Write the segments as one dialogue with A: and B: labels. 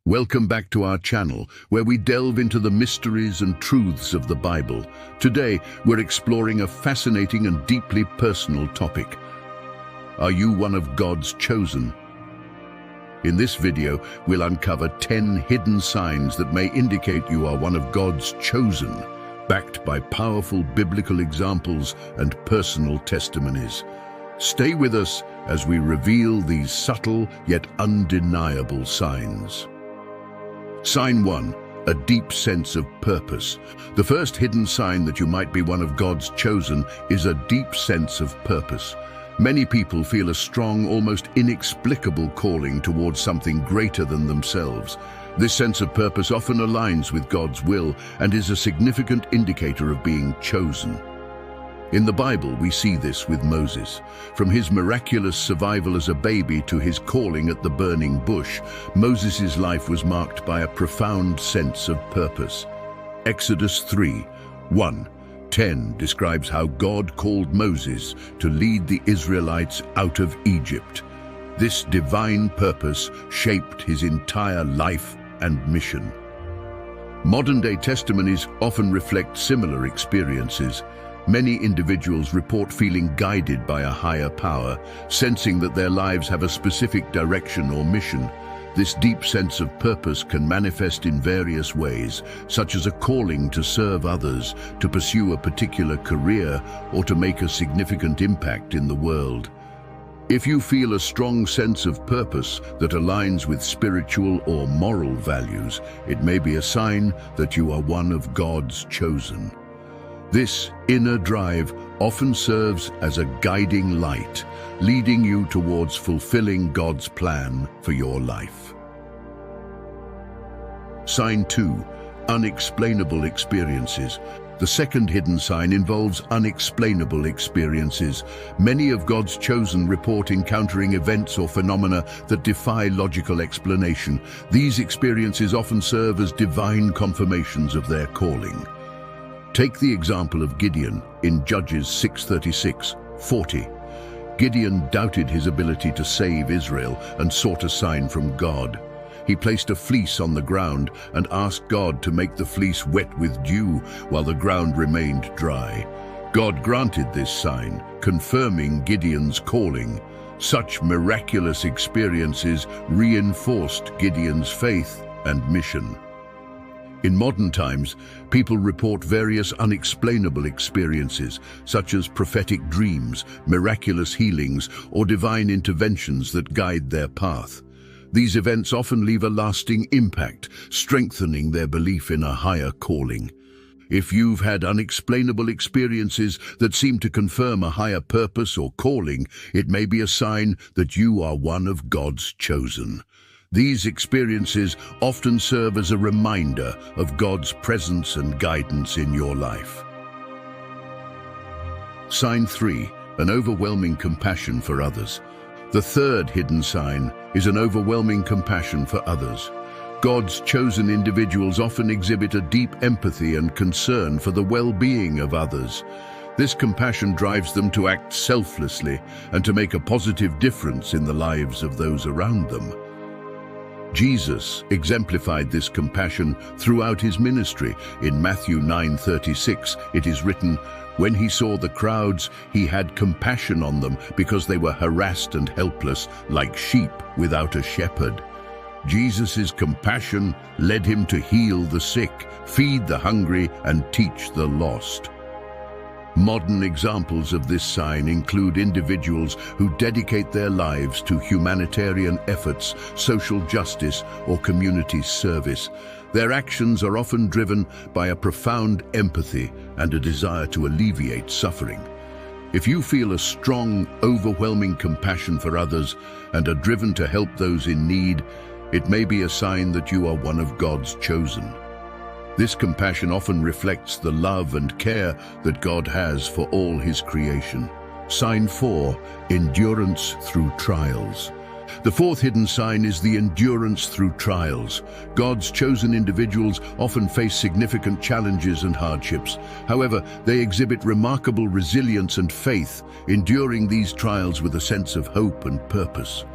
A: Welcome back to our channel, where we delve into the mysteries and truths of the Bible. Today, we're exploring a fascinating and deeply personal topic. Are you one of God's chosen? In this video, we'll uncover 10 hidden signs that may indicate you are one of God's chosen, backed by powerful biblical examples and personal testimonies. Stay with us as we reveal these subtle yet undeniable signs. Sign 1. A deep sense of purpose. The first hidden sign that you might be one of God's chosen is a deep sense of purpose. Many people feel a strong, almost inexplicable calling towards something greater than themselves. This sense of purpose often aligns with God's will and is a significant indicator of being chosen. In the Bible, we see this with Moses. From his miraculous survival as a baby to his calling at the burning bush, Moses' life was marked by a profound sense of purpose. Exodus 3:1-10 describes how God called Moses to lead the Israelites out of Egypt. This divine purpose shaped his entire life and mission. Modern-day testimonies often reflect similar experiences. Many individuals report feeling guided by a higher power, sensing that their lives have a specific direction or mission. This deep sense of purpose can manifest in various ways, such as a calling to serve others, to pursue a particular career, or to make a significant impact in the world. If you feel a strong sense of purpose that aligns with spiritual or moral values, it may be a sign that you are one of God's chosen. This inner drive often serves as a guiding light, leading you towards fulfilling God's plan for your life. Sign 2. Unexplainable experiences. The second hidden sign involves unexplainable experiences. Many of God's chosen report encountering events or phenomena that defy logical explanation. These experiences often serve as divine confirmations of their calling. Take the example of Gideon in Judges 6:36-40. Gideon doubted his ability to save Israel and sought a sign from God. He placed a fleece on the ground and asked God to make the fleece wet with dew while the ground remained dry. God granted this sign, confirming Gideon's calling. Such miraculous experiences reinforced Gideon's faith and mission. In modern times, people report various unexplainable experiences, such as prophetic dreams, miraculous healings, or divine interventions that guide their path. These events often leave a lasting impact, strengthening their belief in a higher calling. If you've had unexplainable experiences that seem to confirm a higher purpose or calling, it may be a sign that you are one of God's chosen. These experiences often serve as a reminder of God's presence and guidance in your life. Sign 3. An overwhelming compassion for others. The third hidden sign is an overwhelming compassion for others. God's chosen individuals often exhibit a deep empathy and concern for the well-being of others. This compassion drives them to act selflessly and to make a positive difference in the lives of those around them. Jesus exemplified this compassion throughout his ministry. In Matthew 9:36, it is written, "When he saw the crowds, he had compassion on them because they were harassed and helpless, like sheep without a shepherd." Jesus' compassion led him to heal the sick, feed the hungry, and teach the lost. Modern examples of this sign include individuals who dedicate their lives to humanitarian efforts, social justice, or community service. Their actions are often driven by a profound empathy and a desire to alleviate suffering. If you feel a strong, overwhelming compassion for others and are driven to help those in need, it may be a sign that you are one of God's chosen. This compassion often reflects the love and care that God has for all his creation. Sign 4. Endurance through trials. The fourth hidden sign is the endurance through trials. God's chosen individuals often face significant challenges and hardships. However, they exhibit remarkable resilience and faith, enduring these trials with a sense of hope and purpose.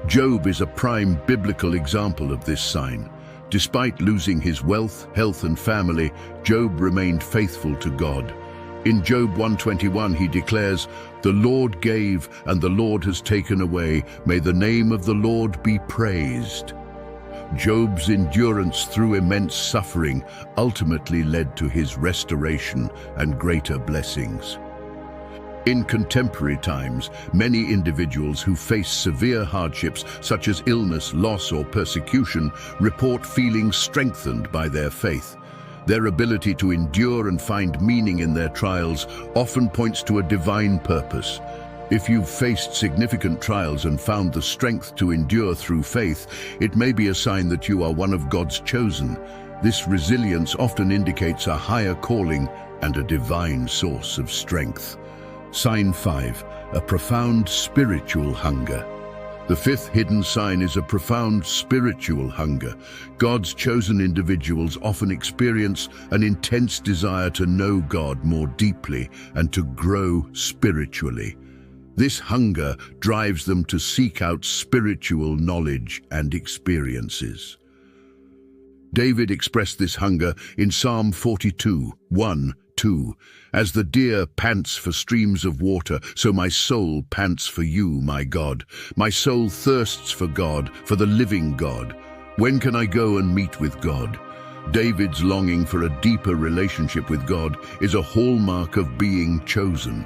A: Job is a prime biblical example of this sign. Despite losing his wealth, health, and family, Job remained faithful to God. In Job 121, he declares, "The Lord gave, and the Lord has taken away. May the name of the Lord be praised." Job's endurance through immense suffering ultimately led to his restoration and greater blessings. In contemporary times, many individuals who face severe hardships such as illness, loss, or persecution report feeling strengthened by their faith. Their ability to endure and find meaning in their trials often points to a divine purpose. If you've faced significant trials and found the strength to endure through faith, it may be a sign that you are one of God's chosen. This resilience often indicates a higher calling and a divine source of strength. Sign 5, a profound spiritual hunger. The fifth hidden sign is a profound spiritual hunger. God's chosen individuals often experience an intense desire to know God more deeply and to grow spiritually. This hunger drives them to seek out spiritual knowledge and experiences. David expressed this hunger in Psalm 42, 1-2. "As the deer pants for streams of water, so my soul pants for you, my God. My soul thirsts for God, for the living God. When can I go and meet with God?" David's longing for a deeper relationship with God is a hallmark of being chosen.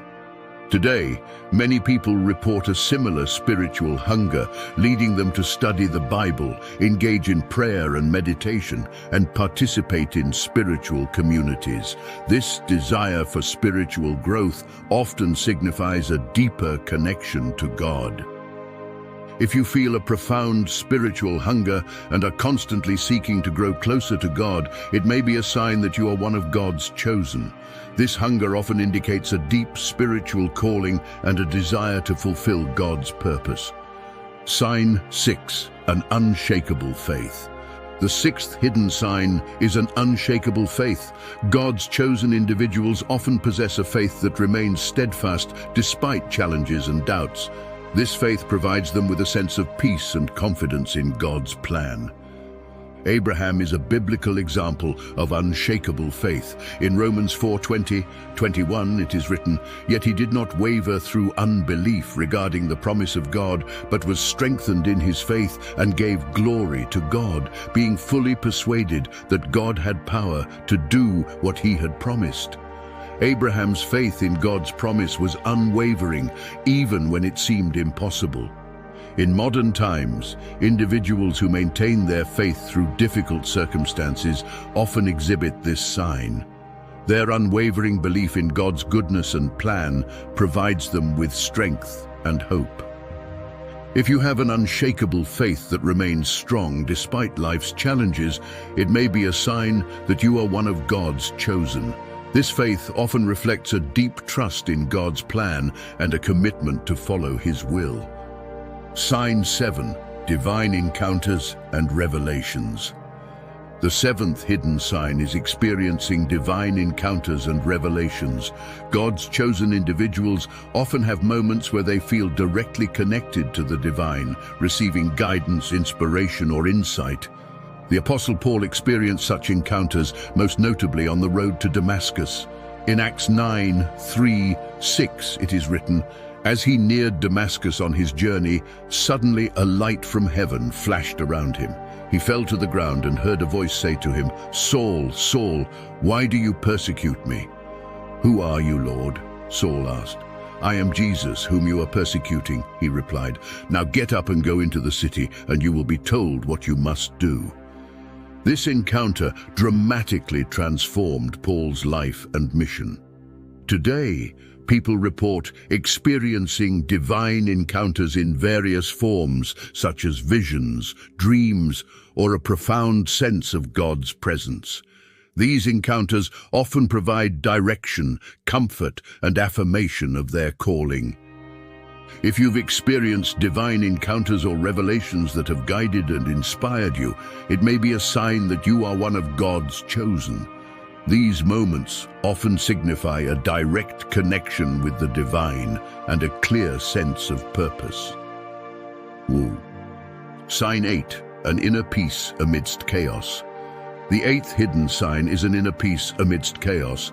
A: Today, many people report a similar spiritual hunger, leading them to study the Bible, engage in prayer and meditation, and participate in spiritual communities. This desire for spiritual growth often signifies a deeper connection to God. If you feel a profound spiritual hunger and are constantly seeking to grow closer to God, it may be a sign that you are one of God's chosen. This hunger often indicates a deep spiritual calling and a desire to fulfill God's purpose. Sign 6, an unshakable faith. The sixth hidden sign is an unshakable faith. God's chosen individuals often possess a faith that remains steadfast despite challenges and doubts. This faith provides them with a sense of peace and confidence in God's plan. Abraham is a biblical example of unshakable faith. In Romans 4:20-21 it is written, "Yet he did not waver through unbelief regarding the promise of God, but was strengthened in his faith and gave glory to God, being fully persuaded that God had power to do what he had promised." Abraham's faith in God's promise was unwavering, even when it seemed impossible. In modern times, individuals who maintain their faith through difficult circumstances often exhibit this sign. Their unwavering belief in God's goodness and plan provides them with strength and hope. If you have an unshakable faith that remains strong despite life's challenges, it may be a sign that you are one of God's chosen. This faith often reflects a deep trust in God's plan and a commitment to follow His will. Sign 7, divine encounters and revelations. The seventh hidden sign is experiencing divine encounters and revelations. God's chosen individuals often have moments where they feel directly connected to the divine, receiving guidance, inspiration, or insight. The Apostle Paul experienced such encounters, most notably on the road to Damascus. In Acts 9:3-6 it is written, "As he neared Damascus on his journey, suddenly a light from heaven flashed around him. He fell to the ground and heard a voice say to him, 'Saul, Saul, why do you persecute me?' 'Who are you, Lord?' Saul asked. 'I am Jesus, whom you are persecuting,' he replied. 'Now get up and go into the city, and you will be told what you must do.'" This encounter dramatically transformed Paul's life and mission. Today, people report experiencing divine encounters in various forms, such as visions, dreams, or a profound sense of God's presence. These encounters often provide direction, comfort, and affirmation of their calling. If you've experienced divine encounters or revelations that have guided and inspired you, it may be a sign that you are one of God's chosen. These moments often signify a direct connection with the divine and a clear sense of purpose. Sign 8, an inner peace amidst chaos. The eighth hidden sign is an inner peace amidst chaos.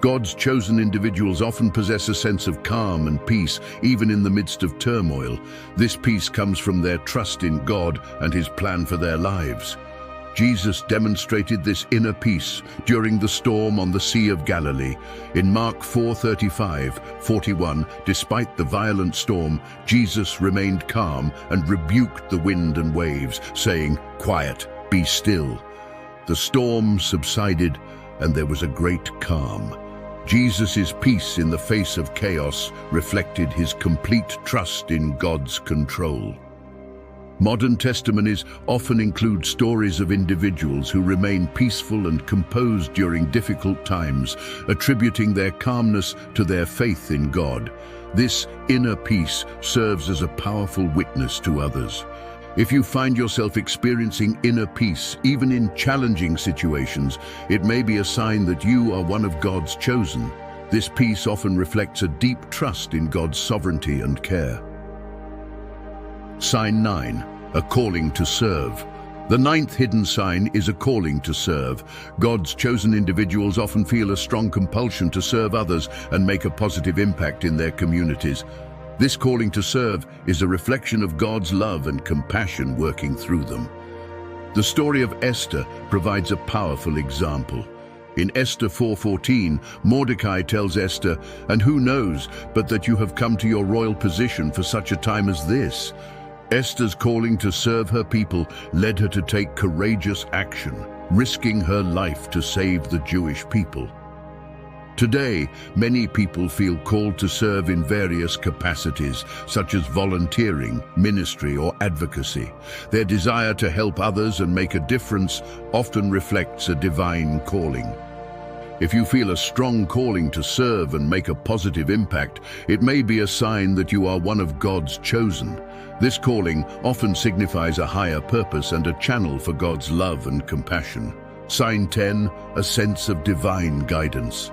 A: God's chosen individuals often possess a sense of calm and peace, even in the midst of turmoil. This peace comes from their trust in God and His plan for their lives. Jesus demonstrated this inner peace during the storm on the Sea of Galilee. In Mark 4:35-41, despite the violent storm, Jesus remained calm and rebuked the wind and waves, saying, "Quiet, be still." The storm subsided and there was a great calm. Jesus' peace in the face of chaos reflected His complete trust in God's control. Modern testimonies often include stories of individuals who remain peaceful and composed during difficult times, attributing their calmness to their faith in God. This inner peace serves as a powerful witness to others. If you find yourself experiencing inner peace, even in challenging situations, it may be a sign that you are one of God's chosen. This peace often reflects a deep trust in God's sovereignty and care. Sign 9, a calling to serve. The ninth hidden sign is a calling to serve. God's chosen individuals often feel a strong compulsion to serve others and make a positive impact in their communities. This calling to serve is a reflection of God's love and compassion working through them. The story of Esther provides a powerful example. In Esther 4:14, Mordecai tells Esther, "And who knows but that you have come to your royal position for such a time as this?" Esther's calling to serve her people led her to take courageous action, risking her life to save the Jewish people. Today, many people feel called to serve in various capacities, such as volunteering, ministry, or advocacy. Their desire to help others and make a difference often reflects a divine calling. If you feel a strong calling to serve and make a positive impact, it may be a sign that you are one of God's chosen. This calling often signifies a higher purpose and a channel for God's love and compassion. Sign 10, a sense of divine guidance.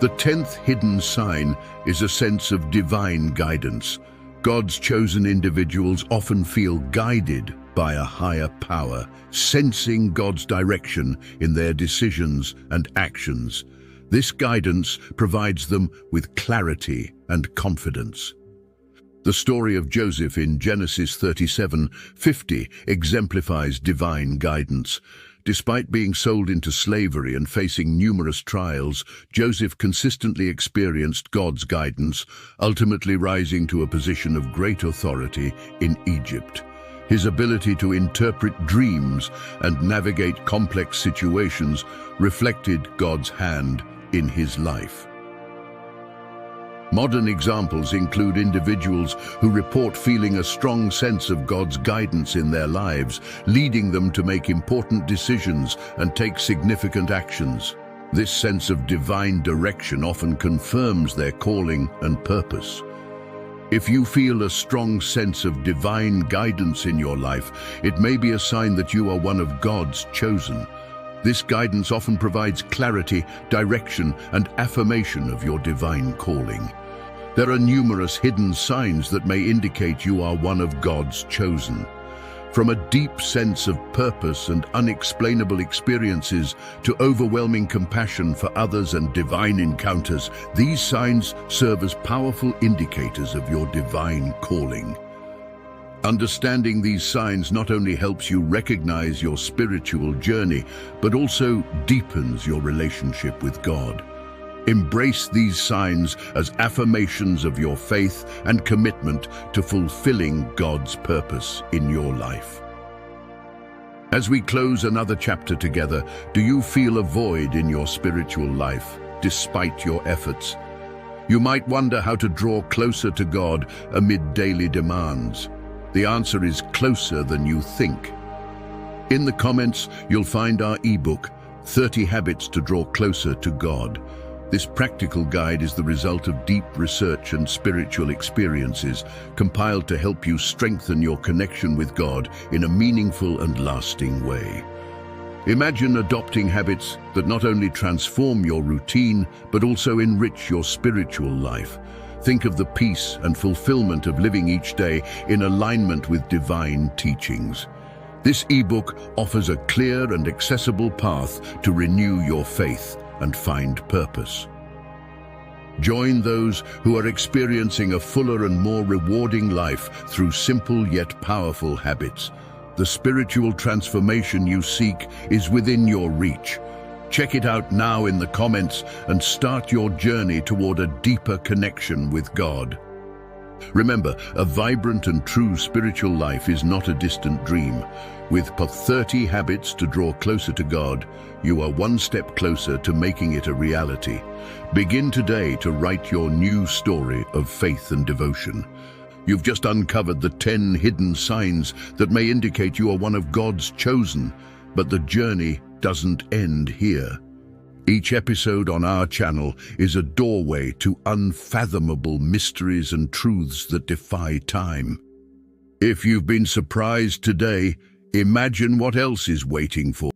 A: The 10th hidden sign is a sense of divine guidance. God's chosen individuals often feel guided by a higher power, sensing God's direction in their decisions and actions. This guidance provides them with clarity and confidence. The story of Joseph in Genesis 37:50 exemplifies divine guidance. Despite being sold into slavery and facing numerous trials, Joseph consistently experienced God's guidance, ultimately rising to a position of great authority in Egypt. His ability to interpret dreams and navigate complex situations reflected God's hand in his life. Modern examples include individuals who report feeling a strong sense of God's guidance in their lives, leading them to make important decisions and take significant actions. This sense of divine direction often confirms their calling and purpose. If you feel a strong sense of divine guidance in your life, it may be a sign that you are one of God's chosen. This guidance often provides clarity, direction, and affirmation of your divine calling. There are numerous hidden signs that may indicate you are one of God's chosen. From a deep sense of purpose and unexplainable experiences to overwhelming compassion for others and divine encounters, these signs serve as powerful indicators of your divine calling. Understanding these signs not only helps you recognize your spiritual journey, but also deepens your relationship with God. Embrace these signs as affirmations of your faith and commitment to fulfilling God's purpose in your life. As we close another chapter together, do you feel a void in your spiritual life, despite your efforts? You might wonder how to draw closer to God amid daily demands. The answer is closer than you think. In the comments, you'll find our ebook, 30 Habits to Draw Closer to God. This practical guide is the result of deep research and spiritual experiences, compiled to help you strengthen your connection with God in a meaningful and lasting way. Imagine adopting habits that not only transform your routine, but also enrich your spiritual life. Think of the peace and fulfillment of living each day in alignment with divine teachings. This ebook offers a clear and accessible path to renew your faith and find purpose. Join those who are experiencing a fuller and more rewarding life through simple yet powerful habits. The spiritual transformation you seek is within your reach. Check it out now in the comments and start your journey toward a deeper connection with God. Remember, a vibrant and true spiritual life is not a distant dream. With 30 habits to draw closer to God, you are one step closer to making it a reality. Begin today to write your new story of faith and devotion. You've just uncovered the 10 hidden signs that may indicate you are one of God's chosen, but the journey doesn't end here. Each episode on our channel is a doorway to unfathomable mysteries and truths that defy time. If you've been surprised today, imagine what else is waiting for